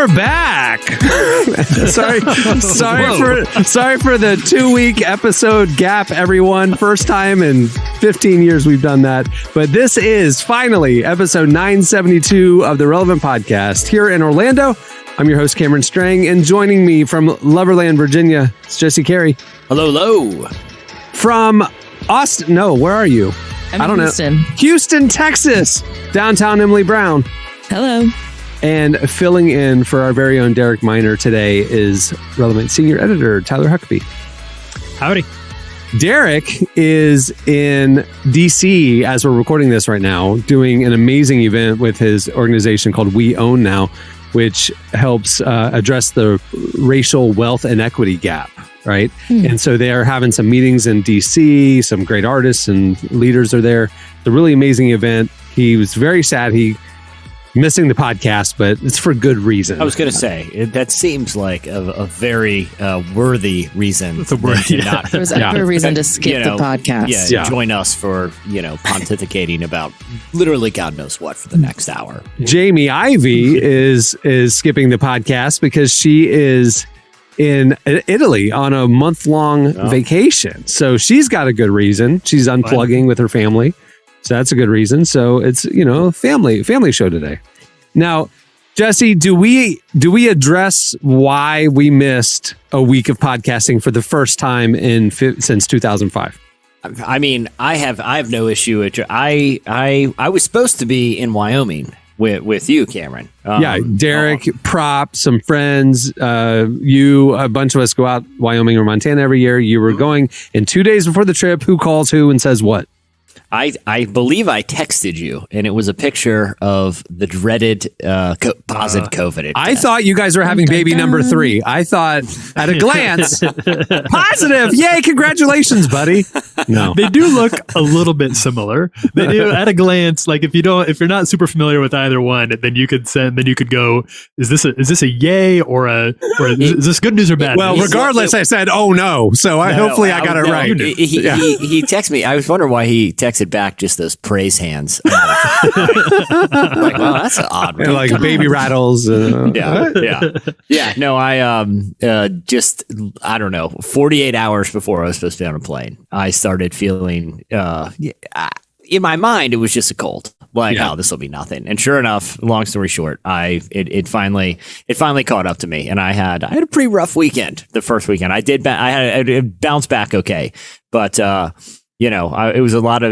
we're back. sorry for the 2-week episode gap, everyone. First time in 15 years we've done that. But this is finally episode 972 of the Relevant Podcast here in Orlando. I'm your host, Cameron Strang, and joining me from Loverland, Virginia, it's Jesse Carey. Hello. From Austin. No, where are you? I don't know. Houston, Texas. Downtown Emily Brown. Hello. And filling in for our very own Derek Miner today is Relevant Senior Editor Tyler Huckabee. Howdy. Derek is in DC as we're recording this right now, doing an amazing event with his organization called We Own Now, which helps address the racial wealth inequity gap, right? And so they are having some meetings in DC, some great artists and leaders are there. It's a really amazing event. He was very sad he missing the podcast, but it's for good reason. I was going to say, that seems like a very worthy reason. It's a word, not, there was a reason to skip the podcast. Yeah, join us for, pontificating about literally God knows what for the next hour. Jamie Ivey is skipping the podcast because she is in Italy on a month-long vacation. So she's got a good reason. She's unplugging with her family. So that's a good reason. So it's, family show today. Now, Jesse, do we address why we missed a week of podcasting for the first time since 2005? I mean, I have no issue with it. I was supposed to be in Wyoming with you, Cameron. Derek, Prop, some friends, a bunch of us go out Wyoming or Montana every year. You were going, and 2 days before the trip, who calls who and says what? I believe I texted you, and it was a picture of the dreaded positive COVID. I thought you guys were having baby number 3. I thought at a glance, positive. Yay, congratulations, buddy. No. They do look a little bit similar. They do at a glance. Like if you're not super familiar with either one, then you could go, is this a yay or is this good news or bad news? Well, regardless, I said, oh no. So hopefully I got it right. He texted me. I was wondering why he texted back just those praise hands. Like, well, that's an odd one. Like baby rattles. Yeah. No, I don't know. 48 hours before I was supposed to be on a plane, I started feeling. In my mind, it was just a cold. Like, this will be nothing. And sure enough, long story short, it finally caught up to me, and I had a pretty rough weekend. The first weekend, I bounced back okay, but. It was a lot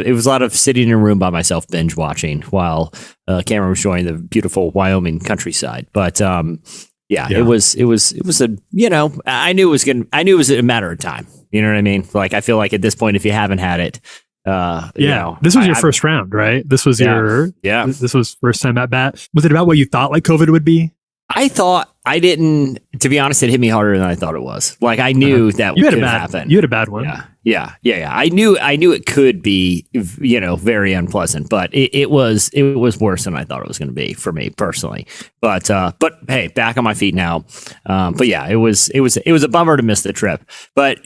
of sitting in a room by myself, binge watching while Cameron was enjoying the beautiful Wyoming countryside. But it was I knew it was a matter of time. You know what I mean? Like, I feel like at this point, if you haven't had it, this was your first round, right? This was this was first time at bat. Was it about what you thought like COVID would be? To be honest, it hit me harder than I thought it was. Like, I knew that could happen. You had a bad one. Yeah. I knew it could be, very unpleasant, but it was worse than I thought it was going to be for me personally. But hey, back on my feet now. But yeah, it was a bummer to miss the trip. But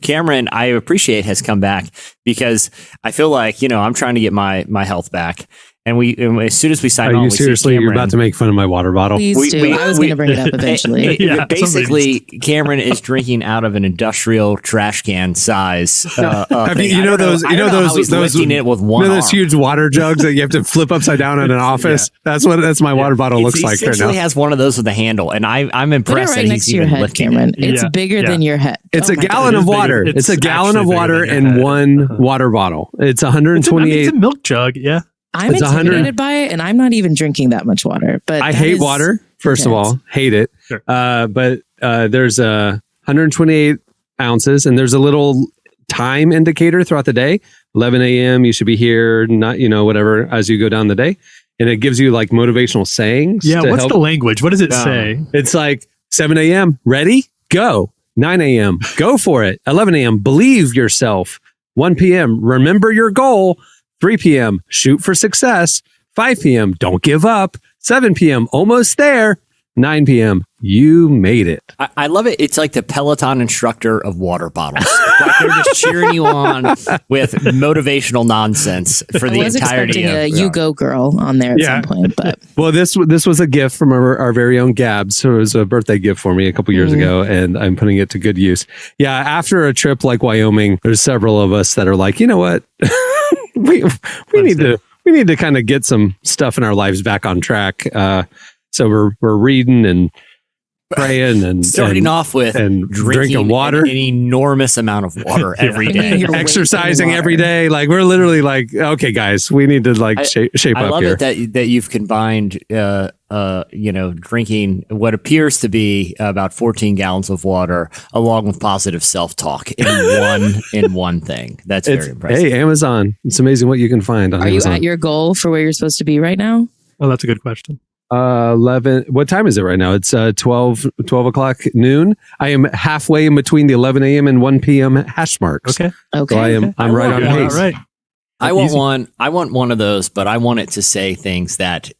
Cameron, I appreciate, has come back because I feel like, I'm trying to get my health back. And as soon as we sign on, seriously, you're about to make fun of my water bottle. Please do. I was going to bring it up eventually. Basically, Cameron is drinking out of an industrial trash can size. Those huge water jugs that you have to flip upside down in an office. That's my water bottle looks like right now. He has one of those with a handle, and I'm impressed that next to your head, Cameron. It's bigger than your head. It's a gallon of water. It's a gallon of water in one water bottle. It's 128. It's a milk jug. Yeah. I'm intimidated by it, and I'm not even drinking that much water. But I hate water. First of all, hate it. Sure. But there's 128 ounces, and there's a little time indicator throughout the day. 11 a.m. You should be here. Not whatever as you go down the day, and it gives you like motivational sayings. Yeah. What's the language? What does it say? It's like 7 a.m. Ready, go. 9 a.m. Go for it. 11 a.m. Believe yourself. 1 p.m. Remember your goal. 3 p.m., shoot for success. 5 p.m., don't give up. 7 p.m., almost there. 9 p.m., you made it. I love it. It's like the Peloton instructor of water bottles. Like they're just cheering you on with motivational nonsense for the I was entirety expecting of a You Go Girl on there at some point, but well, this was a gift from our very own Gabs. So it was a birthday gift for me a couple years ago, and I'm putting it to good use. Yeah, after a trip like Wyoming, there's several of us that are like, you know what, we need to kind of get some stuff in our lives back on track. So we're reading and praying and starting off with drinking water, an enormous amount of water every day, exercising every day. Like we're literally like, okay, guys, we need to like shape up here. I love it that you've combined, drinking what appears to be about 14 gallons of water along with positive self-talk in one thing. That's very impressive. Hey, Amazon! It's amazing what you can find on Amazon. Are you at your goal for where you're supposed to be right now? Oh, that's a good question. 11. What time is it right now? It's 12 o'clock noon. I am halfway in between the 11 a.m. and 1 p.m. hash marks. Okay. So I'm right on pace. Right. I want one of those, but I want it to say things that,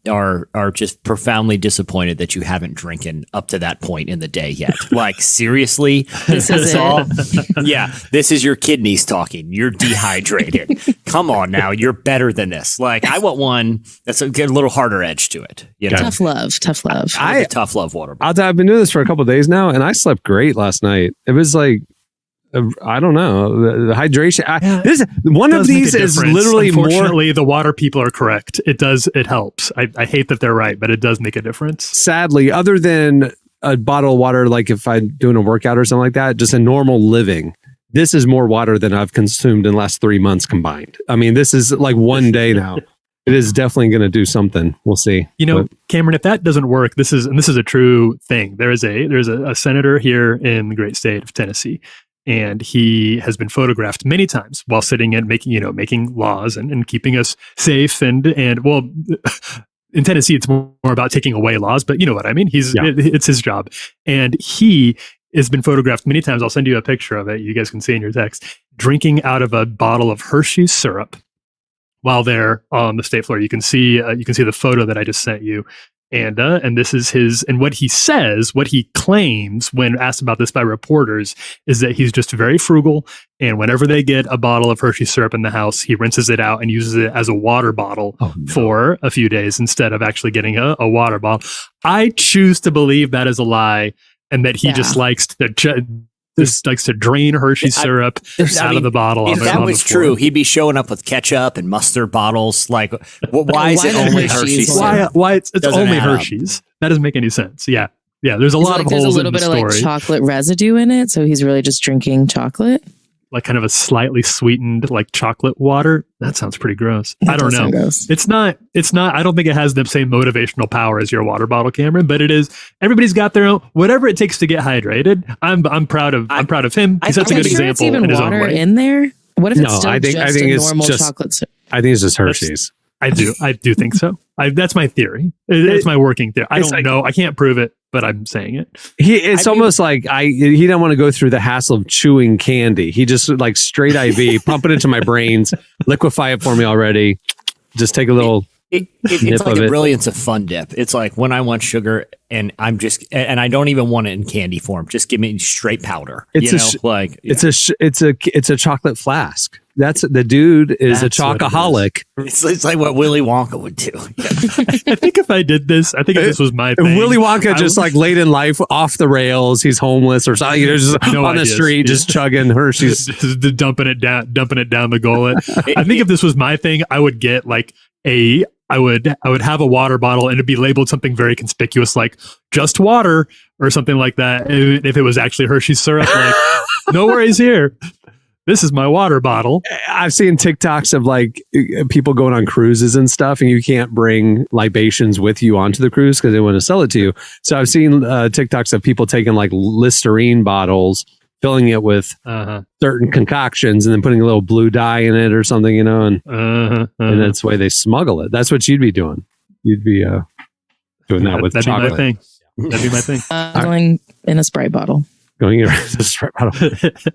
are just profoundly disappointed that you haven't drinking up to that point in the day yet. Like, seriously? This is it. Yeah, this is your kidneys talking. You're dehydrated. Come on now, you're better than this. Like, I want one that's a little harder edge to it. Tough love. Tough love water. I've been doing this for a couple of days now, and I slept great last night. It was like, I don't know, the hydration. This one of these is literally more. Unfortunately, the water people are correct. It helps. I hate that they're right, but it does make a difference. Sadly, other than a bottle of water, like if I'm doing a workout or something like that, just a normal living, this is more water than I've consumed in the last 3 months combined. I mean, this is like one day now. It is definitely going to do something. We'll see. Cameron, if that doesn't work, this is a true thing. There's a senator here in the great state of Tennessee. And he has been photographed many times while sitting and making laws and keeping us safe. And well, in Tennessee, it's more about taking away laws, but you know what I mean? It's his job. And he has been photographed many times. I'll send you a picture of it. You guys can see in your text, drinking out of a bottle of Hershey's syrup while they're on the state floor. You can see the photo that I just sent you. And this is what he claims when asked about this by reporters is that he's just very frugal. And whenever they get a bottle of Hershey syrup in the house, he rinses it out and uses it as a water bottle for a few days instead of actually getting a water bottle. I choose to believe that is a lie and that he just likes to drain Hershey syrup out of the bottle. If that was true, he'd be showing up with ketchup and mustard bottles. Like, why is it only Hershey's? Why it's only Hershey's? That doesn't make any sense. Yeah. There's a lot of holes in the story. There's a little bit of like chocolate residue in it, so he's really just drinking chocolate. Like kind of a slightly sweetened like chocolate water. That sounds pretty gross. I don't know. It's not, I don't think it has the same motivational power as your water bottle, Cameron, but it is, everybody's got their own, whatever it takes to get hydrated. I'm proud of him. He sets a good example in his own way. In there? What if it's still I think a normal chocolate syrup? I think it's just Hershey's. I do think so. That's my theory. It's my working theory. I don't know. I can't prove it, but I'm saying it. He don't want to go through the hassle of chewing candy. He just like straight IV, pump it into my brains, liquefy it for me already. Just take a little. It's like a brilliance of fun dip. It's like when I want sugar and I don't even want it in candy form. Just give me straight powder. It's a chocolate flask. That's the dude is a chocoholic. It's like what Willy Wonka would do. I think if this was my thing. Willy Wonka just like late in life off the rails. He's homeless or something. Just on the street, just chugging Hershey's, just dumping it down the gullet. I think if this was my thing, I would get like I would have a water bottle and it'd be labeled something very conspicuous like just water or something like that. And if it was actually Hershey's syrup, like no worries here. This is my water bottle. I've seen TikToks of like people going on cruises and stuff, and you can't bring libations with you onto the cruise because they want to sell it to you. So I've seen TikToks of people taking like Listerine bottles, filling it with certain concoctions, and then putting a little blue dye in it or something, and that's the way they smuggle it. That's what you'd be doing. You'd be doing that with chocolate. That'd be my thing. Going in a Sprite bottle. Going around the Sprite bottle.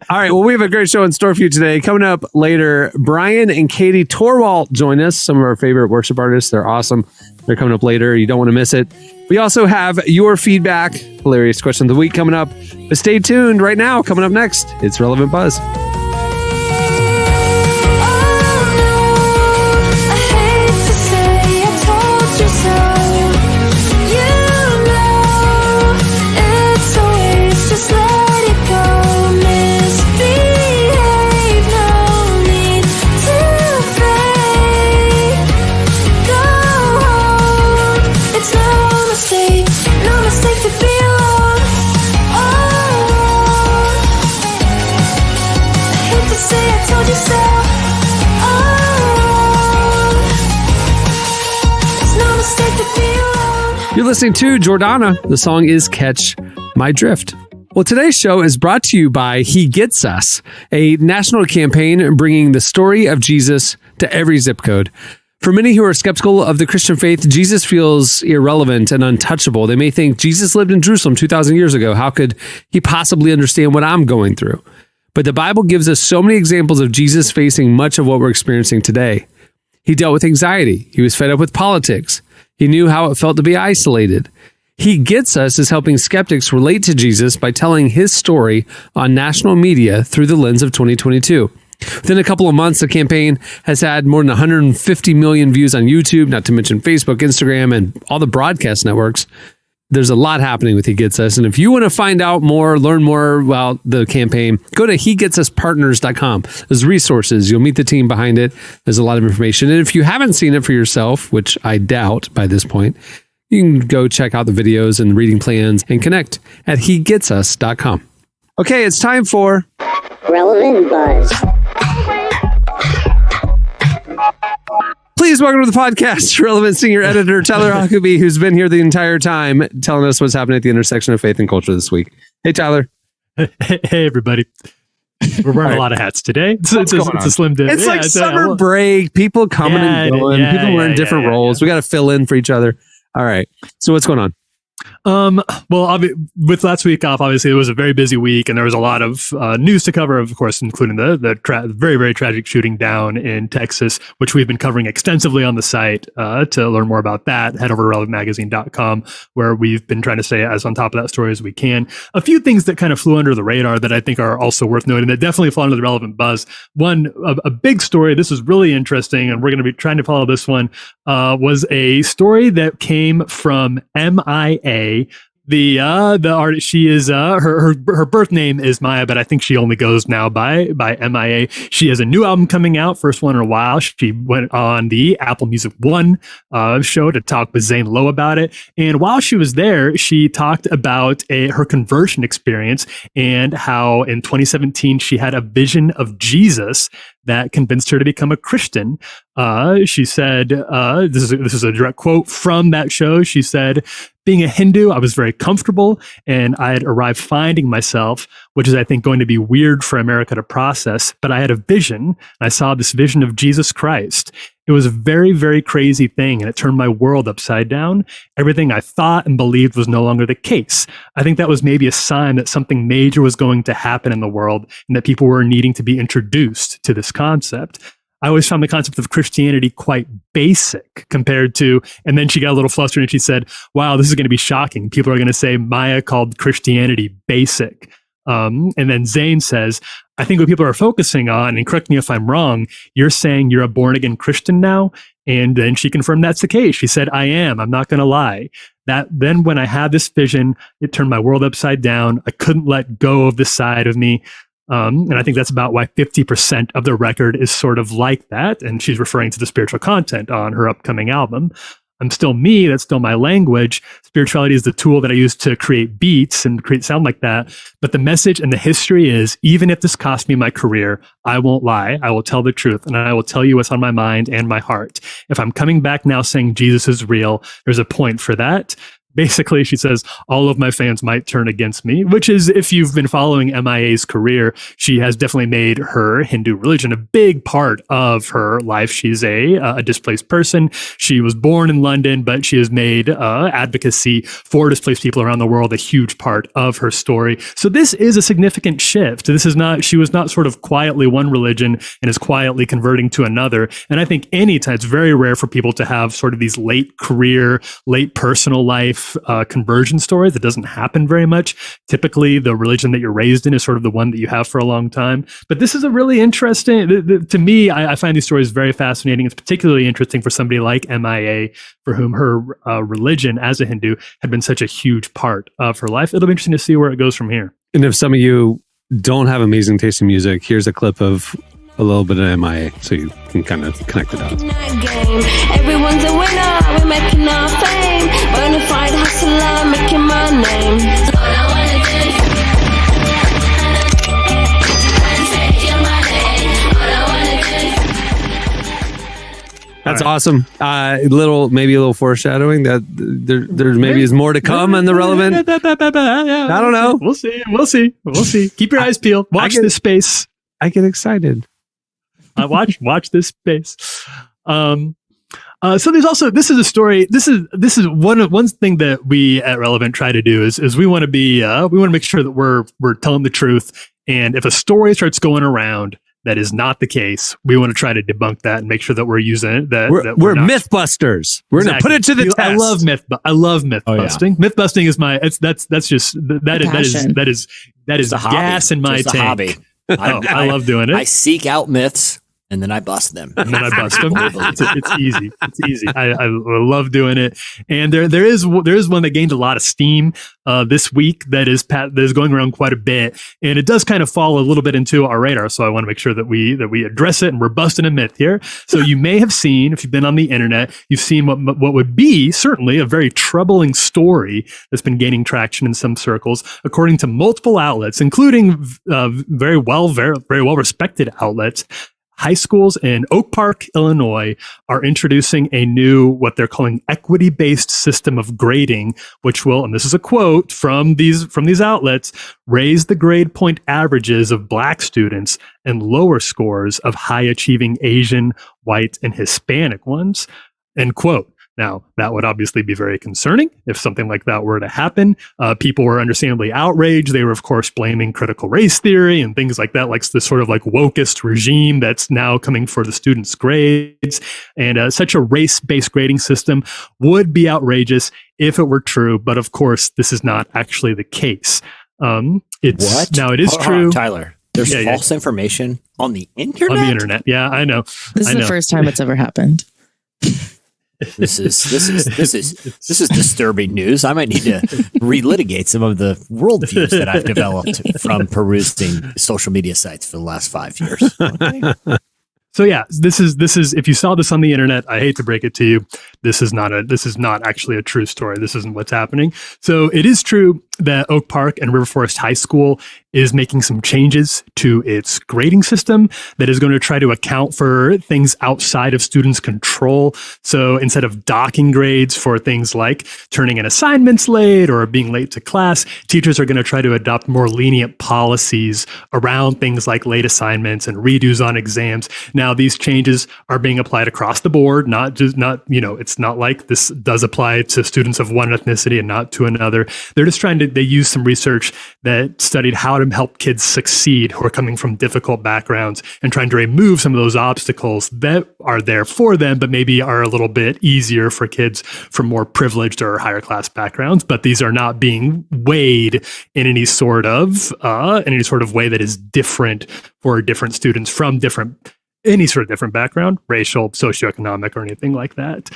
All right. Well, we have a great show in store for you today. Coming up later, Bryan and Katie Torwalt join us, some of our favorite worship artists. They're awesome. They're coming up later. You don't want to miss it. We also have your feedback, hilarious question of the week coming up. But stay tuned right now. Coming up next, it's Relevant Buzz. You're listening to Jordana. The song is Catch My Drift. Well, today's show is brought to you by He Gets Us, a national campaign bringing the story of Jesus to every zip code. For many who are skeptical of the Christian faith, Jesus feels irrelevant and untouchable. They may think Jesus lived in Jerusalem 2,000 years ago. How could he possibly understand what I'm going through? But the Bible gives us so many examples of Jesus facing much of what we're experiencing today. He dealt with anxiety. He was fed up with politics. He knew how it felt to be isolated. He Gets Us is helping skeptics relate to Jesus by telling his story on national media through the lens of 2022. Within a couple of months, the campaign has had more than 150 million views on YouTube, not to mention Facebook, Instagram, and all the broadcast networks. There's a lot happening with He Gets Us. And if you want to find out more, learn more about the campaign, go to hegetsuspartners.com. There's resources. You'll meet the team behind it. There's a lot of information. And if you haven't seen it for yourself, which I doubt by this point, you can go check out the videos and reading plans and connect at hegetsus.com. Okay, it's time for Relevant Buzz. Please welcome to the podcast, Relevant Senior Editor Tyler Huckabee, who's been here the entire time telling us what's happening at the intersection of faith and culture this week. Hey, Tyler. Hey, everybody. We're wearing a lot of hats today. It's a slim day. It's like summer break. People coming and going. People wearing different roles. We got to fill in for each other. All right. So what's going on? Well, with last week off, obviously it was a very busy week, and there was a lot of news to cover, of course, including the very, very tragic shooting down in Texas, which we've been covering extensively on the site. To learn more about that, head over to relevantmagazine.com, where we've been trying to stay as on top of that story as we can. A few things that kind of flew under the radar that I think are also worth noting that definitely fall under the relevant buzz. One, a big story, this is really interesting, and we're going to be trying to follow this one, was a story that came from M.I.A. The artist, she is her birth name is M.I.A, but I think she only goes now by M.I.A. She has a new album coming out, first one in a while. She went on the Apple Music One show to talk with Zane Lowe about it, and while she was there, she talked about her conversion experience and how in 2017 she had a vision of Jesus that convinced her to become a Christian. She said, this is a direct quote from that show. She said, "Being a Hindu, I was very comfortable, and I had arrived finding myself, which is, I think, going to be weird for America to process. But I had a vision. I saw this vision of Jesus Christ. It was a very, very crazy thing, and it turned my world upside down. Everything I thought and believed was no longer the case. I think that was maybe a sign that something major was going to happen in the world, and that people were needing to be introduced to this concept. I always found the concept of Christianity quite basic compared to," and then she got a little flustered and she said, "Wow, this is going to be shocking. People are going to say M.I.A called Christianity basic." And then Zane says, "I think what people are focusing on, and correct me if I'm wrong, you're saying you're a born again Christian now?" And then she confirmed that's the case. She said, "I am. I'm not going to lie. Then when I had this vision, it turned my world upside down. I couldn't let go of this side of me." And I think that's about why 50% of the record is sort of like that. And she's referring to the spiritual content on her upcoming album. "I'm still me. That's still my language. Spirituality is the tool that I use to create beats and create sound like that. But the message and the history is, even if this cost me my career, I won't lie. I will tell the truth, and I will tell you what's on my mind and my heart. If I'm coming back now saying Jesus is real, there's a point for that. basically, she says, all of my fans might turn against me, which is, if you've been following M.I.A.'s career, she has definitely made her Hindu religion a big part of her life. She's a displaced person. She was born in London, but she has made advocacy for displaced people around the world a huge part of her story. So this is a significant shift. She was not sort of quietly one religion and is quietly converting to another. And I think anytime, it's very rare for people to have sort of these late career, late personal life conversion stories. That doesn't happen very much. Typically, the religion that you're raised in is sort of the one that you have for a long time. But this is a really interesting, to me, I find these stories very fascinating. It's particularly interesting for somebody like M.I.A., for whom her religion as a Hindu had been such a huge part of her life. It'll be interesting to see where it goes from here. And if some of you don't have amazing taste in music, here's a clip of a little bit of M.I.A. so you can kind of connect the dots. Everyone's a winner, we're making our fame. Bonafide hustler, making my name. All I wanna do is That's awesome. Maybe a little foreshadowing that there maybe is more to come on the relevant. I don't know. We'll see. Keep your eyes peeled. Watch this space. I get excited. Watch this space. So there's also, this is a story. This is one thing that we at Relevant try to do is we want to make sure that we're telling the truth. And if a story starts going around that is not the case, we want to try to debunk that and make sure that we're using it. We're mythbusters. We're going to put it to the test. I love myth busting. Myth busting is that is gas in my tank. Hobby. I love doing it. I seek out myths and then I bust them. It's easy. I love doing it. And there is one that gained a lot of steam this week that is going around quite a bit, and it does kind of fall a little bit into our radar. So I want to make sure that we address it, and we're busting a myth here. So you may have seen, if you've been on the internet, you've seen what would be certainly a very troubling story that's been gaining traction in some circles, according to multiple outlets, including very well respected outlets. High schools in Oak Park, Illinois, are introducing a new, what they're calling equity-based system of grading, which will, and this is a quote from these outlets, raise the grade point averages of Black students and lower scores of high-achieving Asian, white, and Hispanic ones, end quote. Now, that would obviously be very concerning if something like that were to happen. People were understandably outraged. They were, of course, blaming critical race theory and things like that, like this sort of like wokist regime that's now coming for the students' grades. And such a race-based grading system would be outrageous if it were true. But of course, this is not actually the case. What? Now, it is true. Tyler, there's false information on the internet? On the internet, yeah, I know. This is the first time it's ever happened. This is disturbing news. I might need to relitigate some of the worldviews that I've developed from perusing social media sites for the last 5 years. Okay. So yeah, this is if you saw this on the internet, I hate to break it to you, this is not actually a true story. This isn't what's happening. So it is true that Oak Park and River Forest High School is making some changes to its grading system that is going to try to account for things outside of students' control. So instead of docking grades for things like turning in assignments late or being late to class, teachers are going to try to adopt more lenient policies around things like late assignments and redos on exams. Now, these changes are being applied across the board, it's not like this does apply to students of one ethnicity and not to another. They're just they use some research that studied how to help kids succeed who are coming from difficult backgrounds and trying to remove some of those obstacles that are there for them, but maybe are a little bit easier for kids from more privileged or higher class backgrounds. But these are not being weighed in any sort of way that is different for different students from any sort of different background, racial, socioeconomic, or anything like that.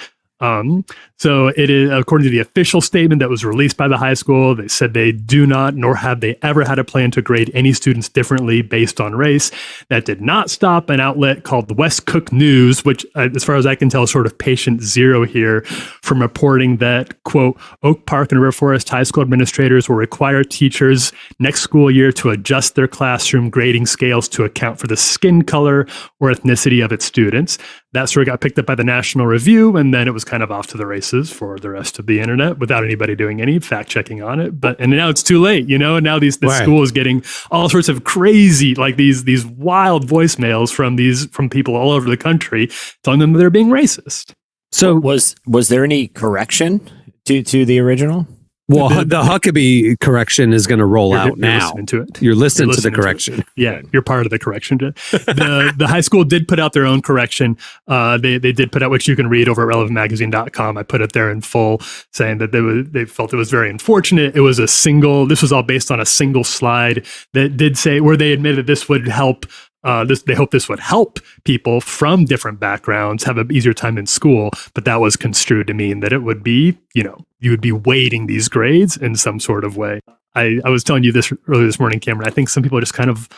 So it is, according to the official statement that was released by the high school, they said they do not, nor have they ever had a plan to grade any students differently based on race. That did not stop an outlet called the West Cook News, which, as far as I can tell, is sort of patient zero here, from reporting that, quote, Oak Park and River Forest High School administrators will require teachers next school year to adjust their classroom grading scales to account for the skin color or ethnicity of its students. that story got picked up by the National Review, and then it was kind of off to the races for the rest of the internet without anybody doing any fact checking on it. And now it's too late, you know. And now this school is getting all sorts of crazy, like these wild voicemails from people all over the country telling them they're being racist. So was there any correction to the original? Well, the Huckabee correction is going to roll out now. You're listening to it. You're listening to the correction. Yeah, you're part of the correction. The high school did put out their own correction. They did put out, which you can read over at relevantmagazine.com. I put it there in full, saying that they felt it was very unfortunate. It was this was all based on a single slide that did say, where they admitted this would help. They hope this would help people from different backgrounds have an easier time in school, but that was construed to mean that it would be, you would be weighting these grades in some sort of way. I was telling you this earlier this morning, Cameron. I think some people just kind of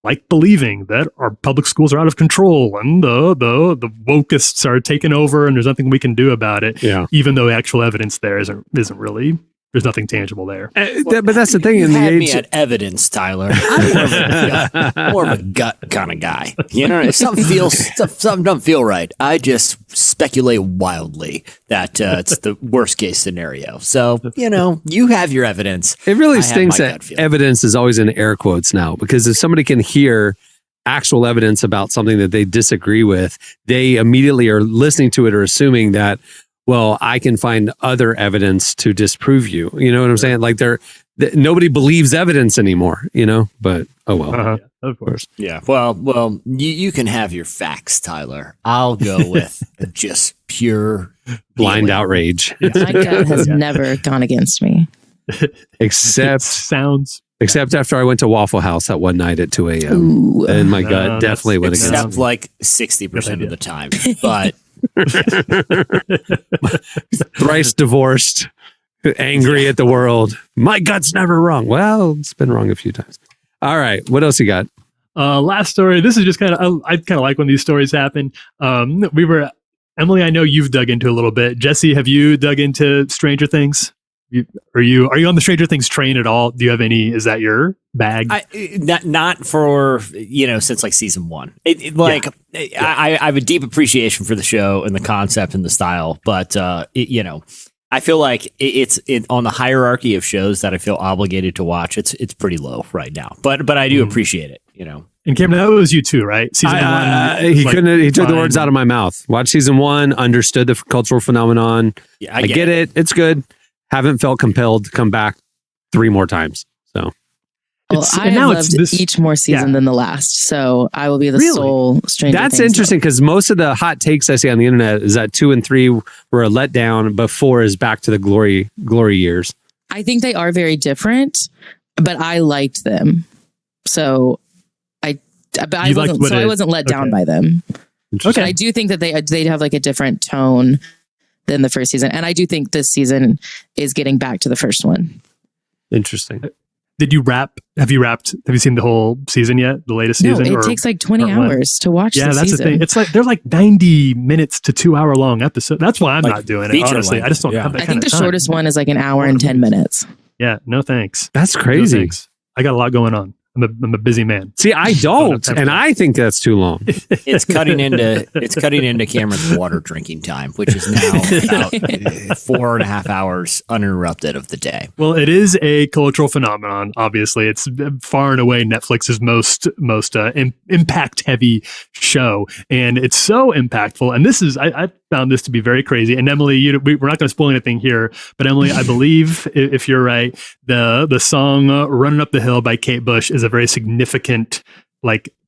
like believing that our public schools are out of control and the wokeists are taking over and there's nothing we can do about it. Yeah. Even though the actual evidence there isn't really. There's nothing tangible there. But that's the thing. In the age, age, me at evidence, Tyler. I'm more of a gut kind of guy. If something doesn't feel right, I just speculate wildly that it's the worst case scenario. So you have your evidence. It really stinks that evidence is always in air quotes now, because if somebody can hear actual evidence about something that they disagree with, they immediately are listening to it or assuming that, well, I can find other evidence to disprove you. You know what I'm saying? Like nobody believes evidence anymore, but oh well. Yeah, of course. Yeah. Well, you can have your facts, Tyler. I'll go with just pure blind outrage. My gut has never gone against me. Except after I went to Waffle House at one night at 2 a.m. Ooh. And my gut definitely went against me. Except like 60% of the time. But thrice divorced, angry at the world. My gut's never wrong. Well, it's been wrong a few times. All right, what else you got? Last story. This is just I kind of like when these stories happen. Emily, I know you've dug into a little bit. Jesse, have you dug into Stranger Things? Are you on the Stranger Things train at all? Do you have any? Is that your bag? Not for since like season one. I have a deep appreciation for the show and the concept and the style, but I feel like it's on the hierarchy of shows that I feel obligated to watch. It's pretty low right now, but I do appreciate it. And Cameron, that was you too, right? Season one. He took the words out of my mouth. Watch season one, understood the cultural phenomenon. Yeah, I get it. It's good. Haven't felt compelled to come back 3 more times. So, I have loved each more season than the last. So I will be the sole Stranger Things. That's interesting, because most of the hot takes I see on the internet is that 2 and 3 were a letdown, but 4 is back to the glory years. I think they are very different, but I liked them. So I wasn't let down by them. Okay. I do think that they have like a different tone than the first season. And I do think this season is getting back to the first one. Interesting. Did you have you seen the whole season yet? The latest season? No, it takes like 20 hours to watch the season. Yeah, that's the thing. It's like, they're like 90 minutes to 2 hour long episodes. That's why I'm not doing it, honestly. Length. I just don't have that I think the shortest one is like an hour and 10 minutes. Yeah, no thanks. That's crazy. No thanks. I got a lot going on. I'm a busy man. See, I don't, and I think that's too long. It's cutting into Cameron's water drinking time, which is now about 4.5 hours uninterrupted of the day. Well, it is a cultural phenomenon. Obviously, it's far and away Netflix's most impact heavy show, and it's so impactful. And this is I found this to be very crazy. And Emily, we're not going to spoil anything here, but Emily, I believe if you're right, the song "Running Up the Hill" by Kate Bush is a very significant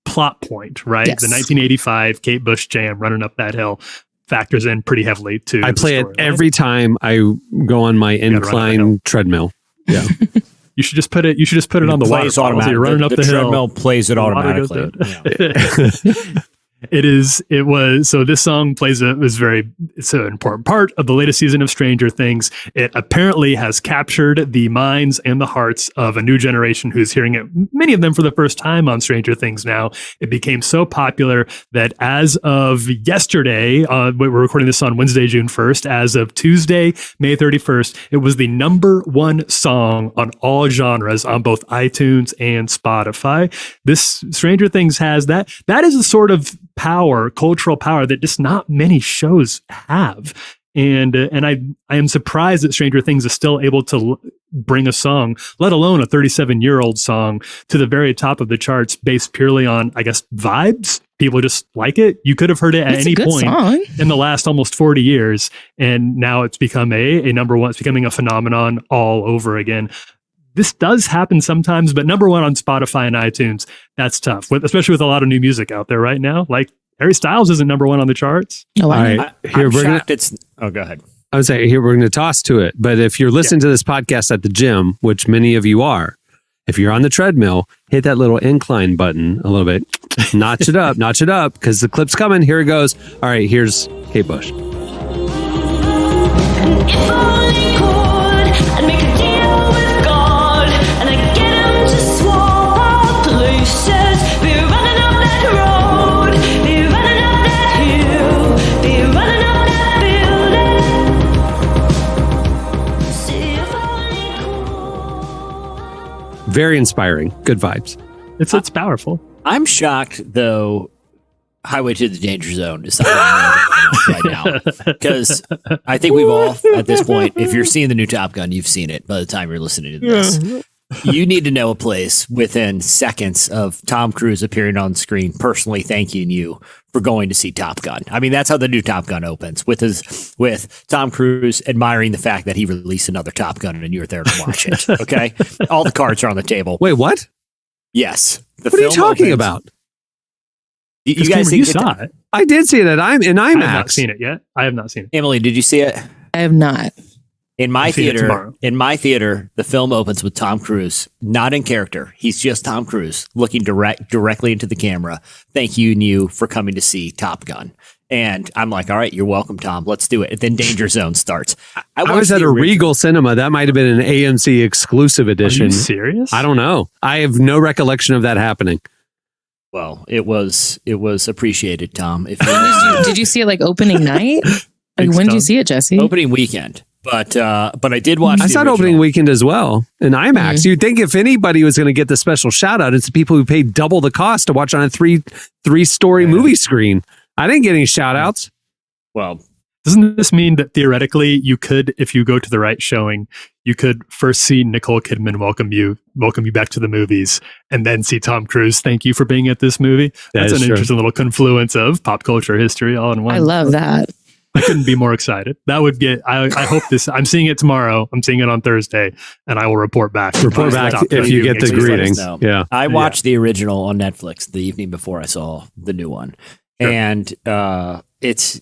plot point, right? Yes. The 1985 Kate Bush jam "Running Up That Hill" factors in pretty heavily to. I play it every time I go on my incline treadmill. Yeah. You should just put it on the water bottle. So you're running up the hill. Treadmill plays it automatically. So this song it's an important part of the latest season of Stranger Things. It apparently has captured the minds and the hearts of a new generation who's hearing it, many of them for the first time on Stranger Things now. It became so popular that as of yesterday, we're recording this on Wednesday, June 1st, as of Tuesday, May 31st, it was the #1 song on all genres on both iTunes and Spotify. This Stranger Things has that. That is a sort of power, cultural power that just not many shows have. And I am surprised that Stranger Things is still able to bring a song, let alone a 37-year-old song, to the very top of the charts based purely on, I guess, vibes. People just like it. You could have heard it at any point in the last almost 40 years, and now it's become a number one. It's becoming a phenomenon all over again. This does happen sometimes, but number one on Spotify and iTunes, that's tough, especially with a lot of new music out there right now. Like Harry Styles isn't number one on the charts. Oh, all right. I'm shocked go ahead. I would say here we're going to toss to it. But if you're listening to this podcast at the gym, which many of you are, if you're on the treadmill, hit that little incline button a little bit, notch it up, because the clip's coming. Here it goes. All right, here's Kate Bush. Very inspiring. Good vibes. It's powerful. I'm shocked, though, Highway to the Danger Zone is something right now. Because I think we've all, at this point, if you're seeing the new Top Gun, you've seen it by the time you're listening to this. You need to know a place within seconds of Tom Cruise appearing on screen, personally thanking you for going to see Top Gun. I mean, that's how the new Top Gun opens, with Tom Cruise admiring the fact that he released another Top Gun and you're there to watch it. Okay, all the cards are on the table. Wait, what? Yes. What are you talking about? You guys Cameron, you saw it? I did see it in IMAX. I have not seen it yet. I have not seen it. Emily, did you see it? I have not. In my theater, the film opens with Tom Cruise, not in character. He's just Tom Cruise looking directly into the camera. Thank you for coming to see Top Gun. And I'm like, all right, you're welcome, Tom. Let's do it. And then Danger Zone starts. I was at a Regal Cinema. That might have been an AMC exclusive edition. Are you serious? I don't know. I have no recollection of that happening. Well, it was appreciated, Tom. Did you see it like opening night? Like, when did you see it, Jesse? Opening weekend. But I did watch. I saw it opening weekend as well in IMAX. Mm-hmm. You'd think if anybody was going to get the special shout out, it's the people who paid double the cost to watch on a three-story movie screen. I didn't get any shout outs. Well, doesn't this mean that theoretically you could, if you go to the right showing, you could first see Nicole Kidman welcome you back to the movies, and then see Tom Cruise thank you for being at this movie? That's an interesting little confluence of pop culture history all in one. I love that. I couldn't be more excited. That would get, I hope this, I'm seeing it tomorrow. I'm seeing it on Thursday, and I will report back. Report back if you get the greeting. Yeah. I watched the original on Netflix the evening before I saw the new one. Sure. And it's,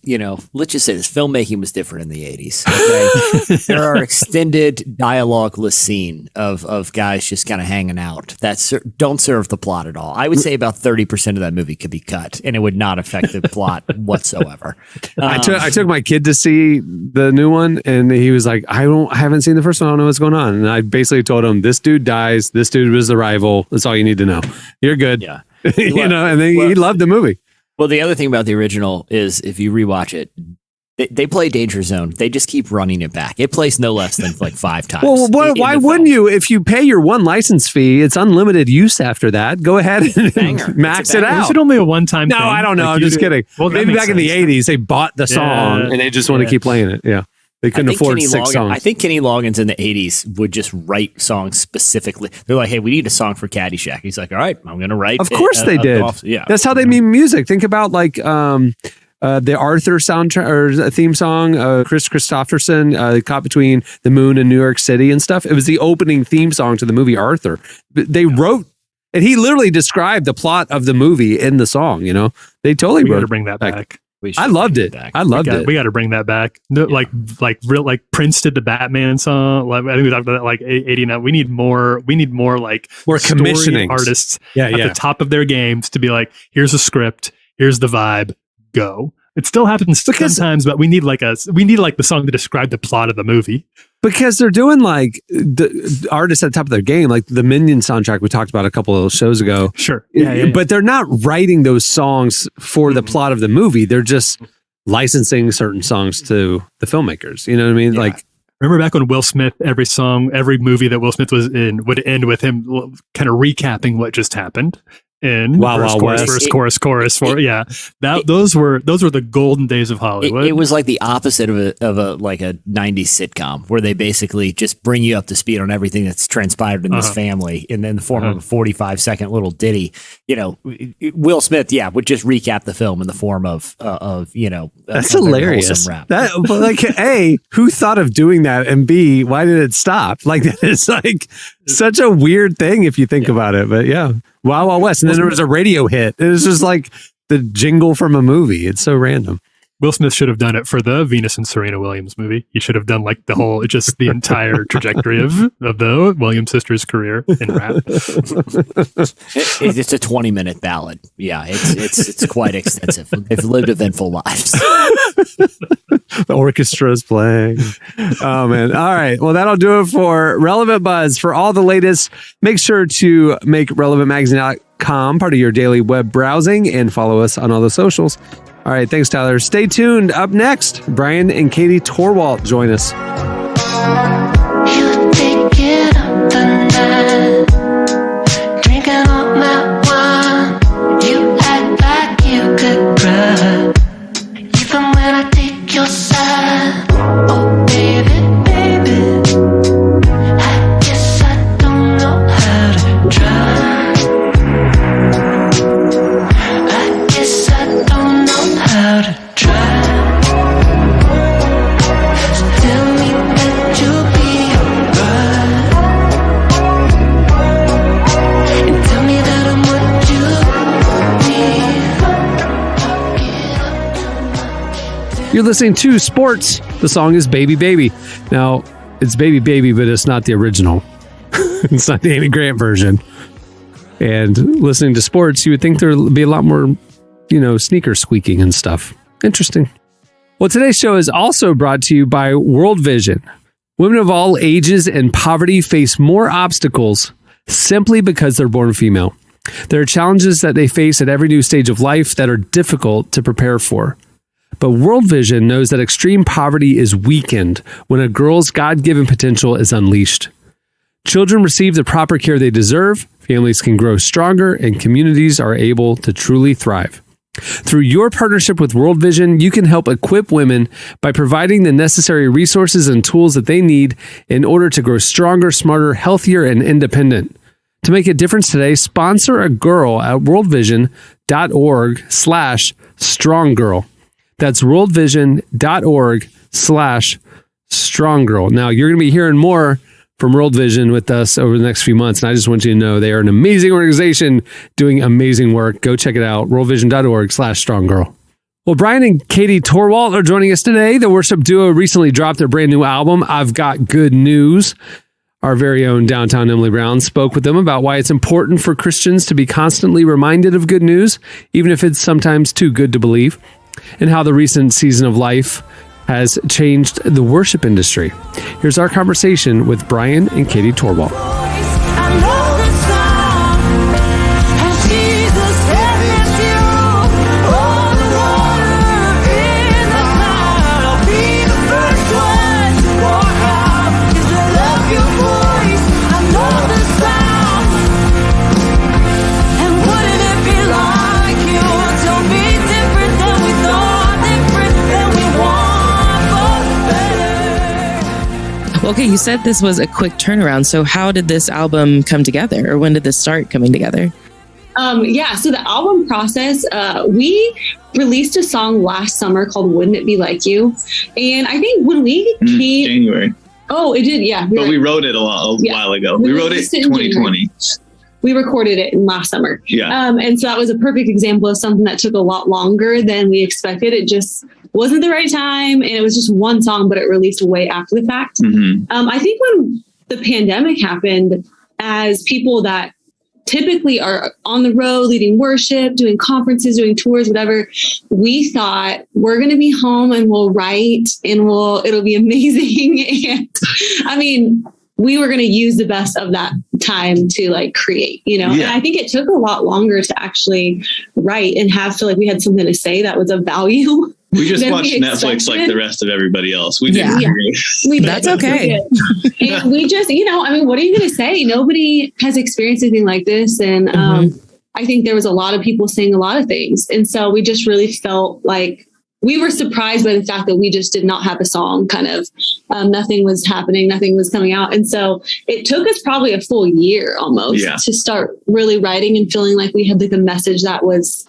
let's just say this filmmaking was different in the 80s. Okay? There are extended dialogue-less scene of guys just kind of hanging out that don't serve the plot at all. I would say about 30% of that movie could be cut, and it would not affect the plot whatsoever. I took my kid to see the new one, and he was like, I haven't seen the first one. I don't know what's going on. And I basically told him, this dude dies. This dude was the rival. That's all you need to know. You're good. Yeah. And then he loved the movie. Well, the other thing about the original is if you rewatch it, they play Danger Zone. They just keep running it back. It plays no less than like 5 times. Well, why wouldn't you? If you pay your one license fee, it's unlimited use after that. Go ahead and max it out. Is it only a one-time thing? No, I don't know. I'm just kidding. Well, maybe back in the 80s, they bought the song and they just want to keep playing it. Yeah. They couldn't afford 6 songs. I think Kenny Loggins in the 80s would just write songs specifically. They're like, hey, we need a song for Caddyshack. He's like, all right, I'm going to write. Of course they did. Yeah. That's how they made music. Think about like the Arthur soundtrack or theme song, Chris Christopherson, caught between the moon and New York City and stuff. It was the opening theme song to the movie Arthur. They wrote, and he literally described the plot of the movie in the song. They totally wrote. To bring that back. I loved it. I loved it. We got to bring that back. No, like Prince did the Batman song. I think we talked about that like 89. We need more like more commissioning artists at the top of their games to be like, here's a script, here's the vibe, go. It still happens sometimes, but we need like the song to describe the plot of the movie. Because they're doing like the artists at the top of their game, like the Minion soundtrack we talked about a couple of shows ago. Sure. But they're not writing those songs for the plot of the movie. They're just licensing certain songs to the filmmakers. You know what I mean? Yeah. Like, remember back when Will Smith, every movie that Will Smith was in would end with him kind of recapping what just happened. in chorus. Those were the golden days of Hollywood. It was like the opposite of a 90s sitcom where they basically just bring you up to speed on everything that's transpired in this family, and in the form of a 45-second little ditty. Will Smith, would just recap the film in the form of that's hilarious. Rap. A, who thought of doing that, and B, why did it stop? That is such a weird thing if you think about it. But Wild Wild West. And then there was a radio hit. It was just like the jingle from a movie. It's so random. Will Smith should have done it for the Venus and Serena Williams movie. He should have done the entire trajectory of the Williams sisters' career in rap. It's a 20-minute ballad. Yeah, it's quite extensive. They've lived eventful lives. The orchestra is playing. Oh, man. All right. Well, that'll do it for Relevant Buzz. For all the latest, make sure to make relevantmagazine.com part of your daily web browsing and follow us on all the socials. All right. Thanks, Tyler. Stay tuned. Up next, Bryan and Katie Torwalt join us. You take it up the night, drinking up my wine. You act like you could cry, even when I take your side. Oh, baby, baby, I guess I don't know how to try. I guess I don't know how to try. So tell me that you'll be alright, and tell me that I'm what you need. You're listening to Sports. The song is Baby Baby. Now, it's Baby Baby, but it's not the original. It's not the Amy Grant version. And listening to Sports, you would think there would be a lot more, sneaker squeaking and stuff. Interesting. Well, today's show is also brought to you by World Vision. Women of all ages and poverty face more obstacles simply because they're born female. There are challenges that they face at every new stage of life that are difficult to prepare for. But World Vision knows that extreme poverty is weakened when a girl's God-given potential is unleashed. Children receive the proper care they deserve, families can grow stronger, and communities are able to truly thrive. Through your partnership with World Vision, you can help equip women by providing the necessary resources and tools that they need in order to grow stronger, smarter, healthier, and independent. To make a difference today, sponsor a girl at worldvision.org/stronggirl. That's worldvision.org/stronggirl. Now, you're going to be hearing more from World Vision with us over the next few months. And I just want you to know they are an amazing organization doing amazing work. Go check it out, worldvision.org/stronggirl. Well, Bryan and Katie Torwalt are joining us today. The worship duo recently dropped their brand new album, I've Got Good News. Our very own Downtown Emily Brown spoke with them about why it's important for Christians to be constantly reminded of good news, even if it's sometimes too good to believe, and how the recent season of life has changed the worship industry. Here's our conversation with Bryan and Katie Torwalt. Okay, you said this was a quick turnaround. So how did this album come together, or when did this start coming together? So the album process, we released a song last summer called Wouldn't It Be Like You? And I think when we came... January. Oh, it did, yeah. We wrote it a while ago. We wrote it in 2020. We recorded it in last summer. Yeah. And so that was a perfect example of something that took a lot longer than we expected. It just wasn't the right time. And it was just one song, but it released way after the fact. Mm-hmm. I think when the pandemic happened, as people that typically are on the road, leading worship, doing conferences, doing tours, whatever, we thought we're going to be home and we'll write and it'll be amazing. And I mean, we were going to use the best of that time to create, And I think it took a lot longer to actually write and feel like we had something to say that was of value. We just watched Netflix like the rest of everybody else. We didn't. Yeah. That's okay. And we just, what are you going to say? Nobody has experienced anything like this. And I think there was a lot of people saying a lot of things. And so we just really felt like we were surprised by the fact that we just did not have a song, kind of. Nothing was happening. Nothing was coming out. And so it took us probably a full year almost to start really writing and feeling like we had like a message that was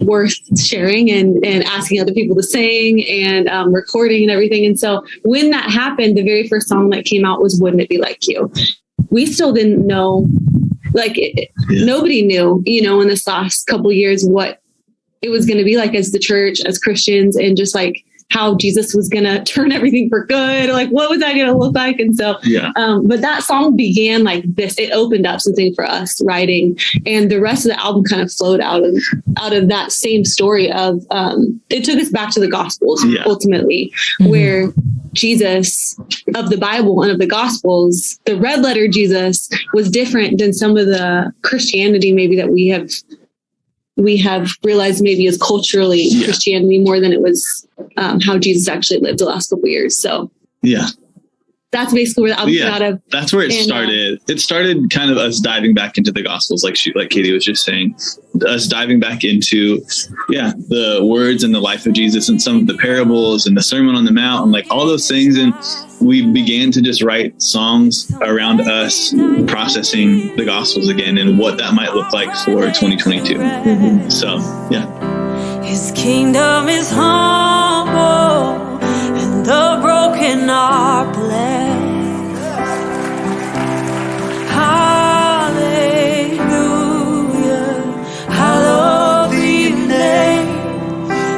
worth sharing and asking other people to sing and recording and everything. And so when that happened, the very first song that came out was Wouldn't It Be Like You? We still didn't know, nobody knew, in this last couple of years what it was going to be like as the church, as Christians, and just like how Jesus was going to turn everything for good. Like, what was that going to look like? And so, but that song began like this. It opened up something for us writing, and the rest of the album kind of flowed out of that same story of, it took us back to the Gospels ultimately, where Jesus of the Bible and of the Gospels, the red letter Jesus was different than some of the Christianity maybe that we have realized maybe is culturally Christianity more than it was how Jesus actually lived the last couple of years. So that's basically where the album got out of. That's where it started. It started kind of us diving back into the Gospels, like Katie was just saying, us diving back into the words and the life of Jesus and some of the parables and the Sermon on the Mount and like all those things. And we began to just write songs around us processing the Gospels again and what that might look like for 2022. So, His kingdom is humble and the broken are blessed. Hallelujah, hallowed be your name.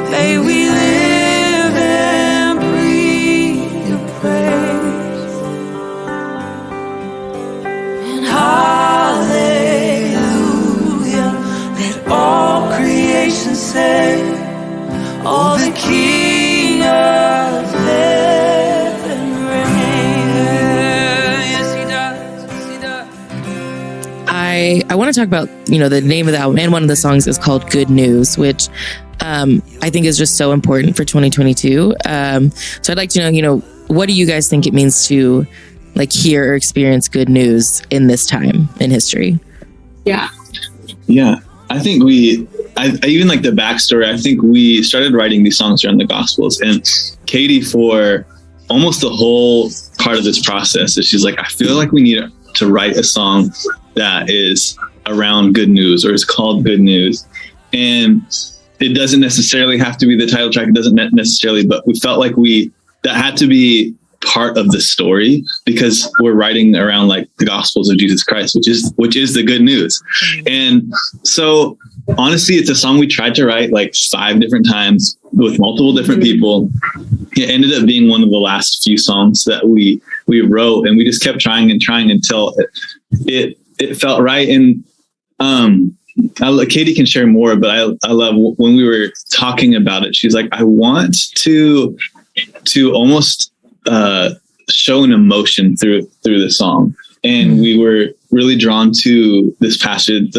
May we live and breathe your praise. And hallelujah, let all creation say, oh, the King of heaven reigns. Yes, he does. Yes, he does. I want to talk about, the name of the album, and one of the songs is called Good News, which I think is just so important for 2022. So I'd like to know, what do you guys think it means to hear or experience good news in this time in history? Yeah. I think I even like the backstory. I think we started writing these songs around the Gospels, and Katie, for almost the whole part of this process, is she's like, I feel like we need to write a song that is around good news, or is called Good News. And it doesn't necessarily have to be the title track. It doesn't necessarily, but we felt like that had to be part of the story, because we're writing around like the Gospels of Jesus Christ, which is the good news. And so honestly, it's a song we tried to write like 5 different times with multiple different people. It ended up being one of the last few songs that we wrote, and we just kept trying until it felt right. And Katie can share more, but I love when we were talking about it, she's like, I want to almost show an emotion through the song. And we were really drawn to the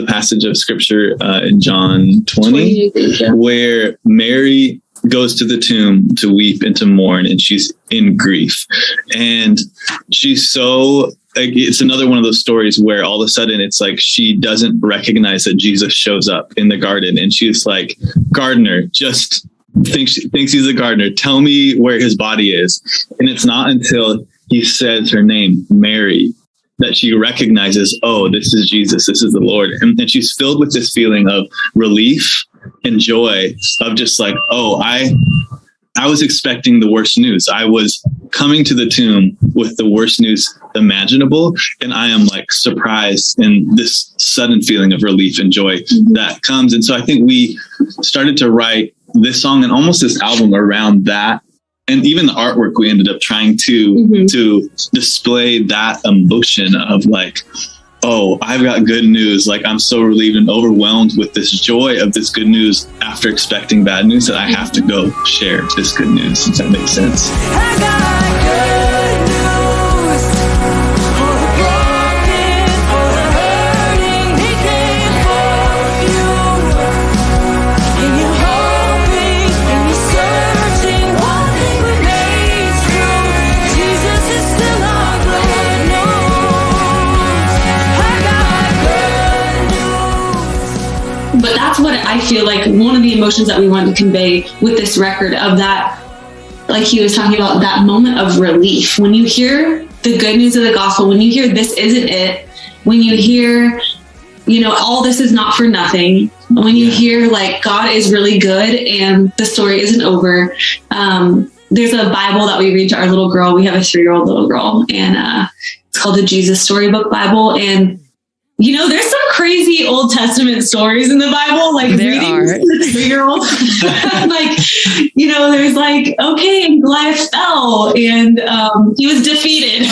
passage of scripture in John 20, where Mary goes to the tomb to weep and to mourn, and she's in grief. And she's so, it's another one of those stories where all of a sudden it's like she doesn't recognize that Jesus shows up in the garden, and she's like, gardener, just thinks he's a gardener. Tell me where his body is. And it's not until he says her name, Mary, that she recognizes, oh, this is Jesus, this is the Lord. And she's filled with this feeling of relief and joy of just like, oh, I was expecting the worst news. I was coming to the tomb with the worst news imaginable, and I am like surprised in this sudden feeling of relief and joy that comes. And so I think we started to write this song and almost this album around that. And even the artwork, we ended up trying to display that emotion of like, oh, I've got good news. Like, I'm so relieved and overwhelmed with this joy of this good news after expecting bad news that I have to go share this good news. Does that make sense? I got good news for the broken, for the hurting. He came for you. And you're hoping and you're searching. One thing remains true. Jesus is still our good news. I got good news. that's what I feel like one of the emotions that we want to convey with this record, of that, like he was talking about, that moment of relief. When you hear the good news of the gospel, when you hear this isn't it, when you hear, you know, all this is not for nothing, when you hear like God is really good and the story isn't over. There's a Bible that we read to our little girl. We have a 3-year-old little girl, and it's called the Jesus Storybook Bible. And you know, there's some crazy Old Testament stories in the Bible, like there reading are. to the 3-year-old. Like, you know, there's like, okay, and Goliath fell and he was defeated.